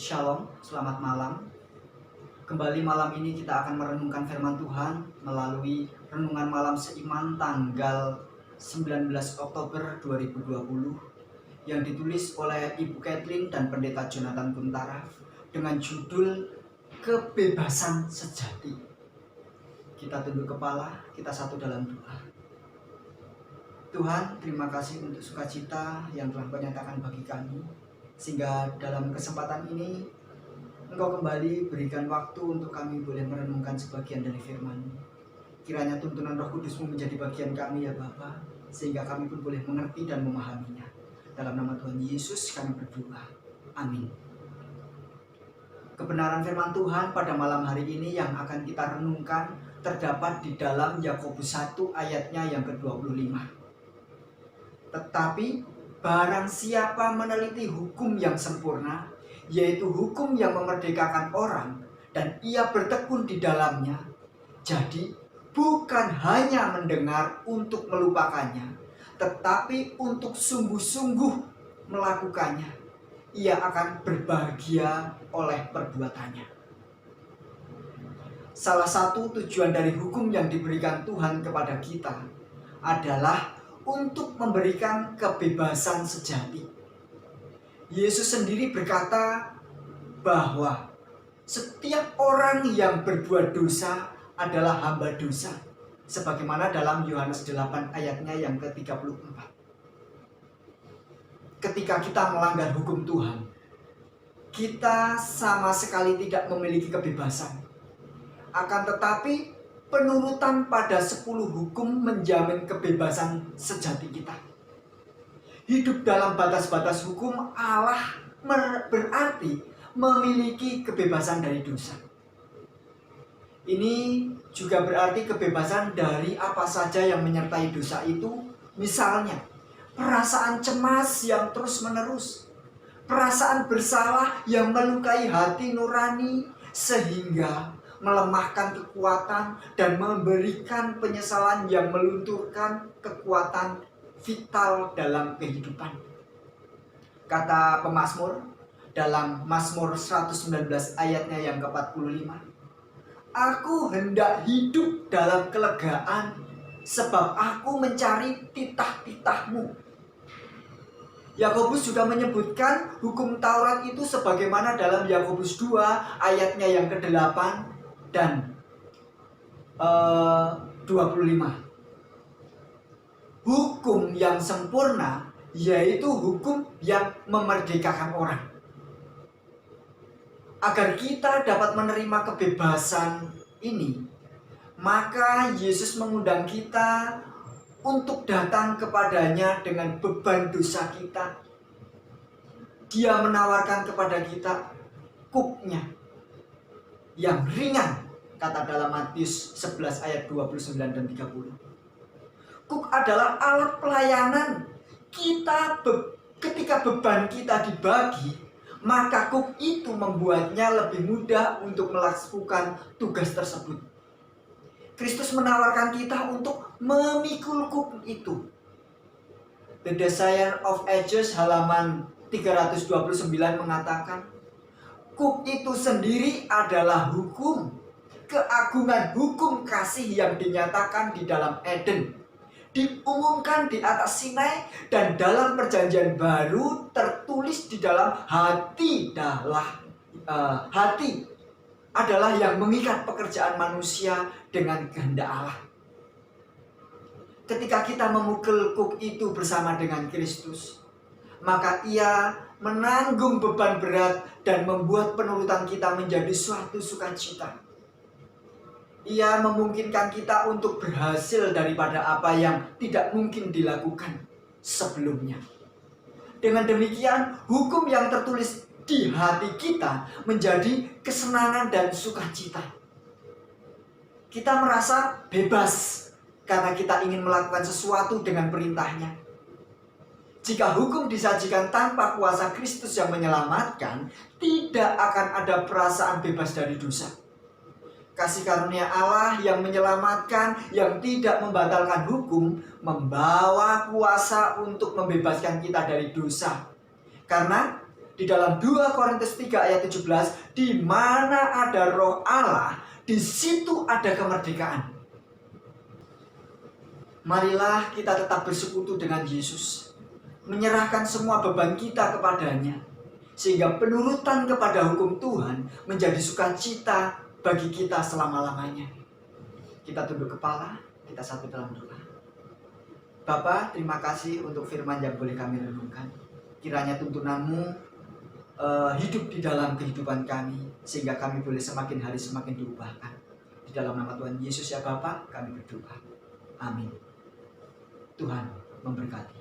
Shalom, selamat malam. Kembali malam ini kita akan merenungkan firman Tuhan melalui renungan malam seiman tanggal 19 Oktober 2020 yang ditulis oleh Ibu Kathleen dan Pendeta Jonathan Kuntara dengan judul Kebebasan Sejati. Kita tunduk kepala, kita satu dalam doa. Tuhan, terima kasih untuk sukacita yang telah Kau nyatakan bagi kami, sehingga dalam kesempatan ini Engkau kembali berikan waktu untuk kami boleh merenungkan sebagian dari firman-Mu. Kiranya tuntunan Roh Kudus-Mu menjadi bagian kami ya Bapa, sehingga kami pun boleh mengerti dan memahaminya. Dalam nama Tuhan Yesus kami berdoa. Amin. Kebenaran firman Tuhan pada malam hari ini yang akan kita renungkan terdapat di dalam Yakobus 1 ayatnya yang ke-25. Tetapi barang siapa meneliti hukum yang sempurna, yaitu hukum yang memerdekakan orang, dan ia bertekun di dalamnya, jadi bukan hanya mendengar untuk melupakannya, tetapi untuk sungguh-sungguh melakukannya, ia akan berbahagia oleh perbuatannya. Salah satu tujuan dari hukum yang diberikan Tuhan kepada kita adalah untuk memberikan kebebasan sejati. Yesus sendiri berkata bahwa setiap orang yang berbuat dosa adalah hamba dosa, sebagaimana dalam Yohanes 8 ayatnya yang ke-34. Ketika kita melanggar hukum Tuhan, kita sama sekali tidak memiliki kebebasan. Akan tetapi penurutan pada 10 hukum menjamin kebebasan sejati kita. Hidup dalam batas-batas hukum Allah berarti memiliki kebebasan dari dosa. Ini juga berarti kebebasan dari apa saja yang menyertai dosa itu. Misalnya, perasaan cemas yang terus-menerus, perasaan bersalah yang melukai hati nurani sehingga melemahkan kekuatan dan memberikan penyesalan yang melunturkan kekuatan vital dalam kehidupan. Kata pemazmur dalam Mazmur 119 ayatnya yang ke-45, aku hendak hidup dalam kelegaan sebab aku mencari titah-titah-Mu. Yakobus juga menyebutkan hukum Taurat itu sebagaimana dalam Yakobus 2 ayatnya yang ke-8 dan 25. Hukum yang sempurna yaitu hukum yang memerdekakan orang. Agar kita dapat menerima kebebasan ini, maka Yesus mengundang kita untuk datang kepadanya dengan beban dosa kita. Dia menawarkan kepada kita kuknya yang ringan, kata dalam Matius 11 ayat 29 dan 30. Kuk adalah alat pelayanan kita. Ketika beban kita dibagi, maka kuk itu membuatnya lebih mudah untuk melakukan tugas tersebut. Kristus menawarkan kita untuk memikul kuk itu. The Desire of Ages halaman 329 mengatakan, kuk itu sendiri adalah hukum, keagungan hukum kasih yang dinyatakan di dalam Eden, diumumkan di atas Sinai, dan dalam perjanjian baru tertulis di dalam hati adalah yang mengikat pekerjaan manusia dengan kehendak Allah. Ketika kita memukul kuk itu bersama dengan Kristus, maka ia menanggung beban berat dan membuat penurutan kita menjadi suatu sukacita. Ia memungkinkan kita untuk berhasil daripada apa yang tidak mungkin dilakukan sebelumnya. Dengan demikian, hukum yang tertulis di hati kita menjadi kesenangan dan sukacita. Kita merasa bebas karena kita ingin melakukan sesuatu dengan perintahnya. Jika hukum disajikan tanpa kuasa Kristus yang menyelamatkan, tidak akan ada perasaan bebas dari dosa. Kasih karunia Allah yang menyelamatkan, yang tidak membatalkan hukum, membawa kuasa untuk membebaskan kita dari dosa. Karena Di dalam 2 Korintus 3 ayat 17, di mana ada roh Allah, di situ ada kemerdekaan. Marilah kita tetap bersekutu dengan Yesus, menyerahkan semua beban kita kepadanya, sehingga penurutan kepada hukum Tuhan menjadi sukacita bagi kita selama-lamanya. Kita tunduk kepala, kita satu dalam doa. Bapa, terima kasih untuk firman yang boleh kami renungkan. Kiranya tuntunanmu hidup di dalam kehidupan kami, sehingga kami boleh semakin hari semakin diubahkan. Di dalam nama Tuhan Yesus ya Bapa, kami berdoa. Amin. Tuhan memberkati.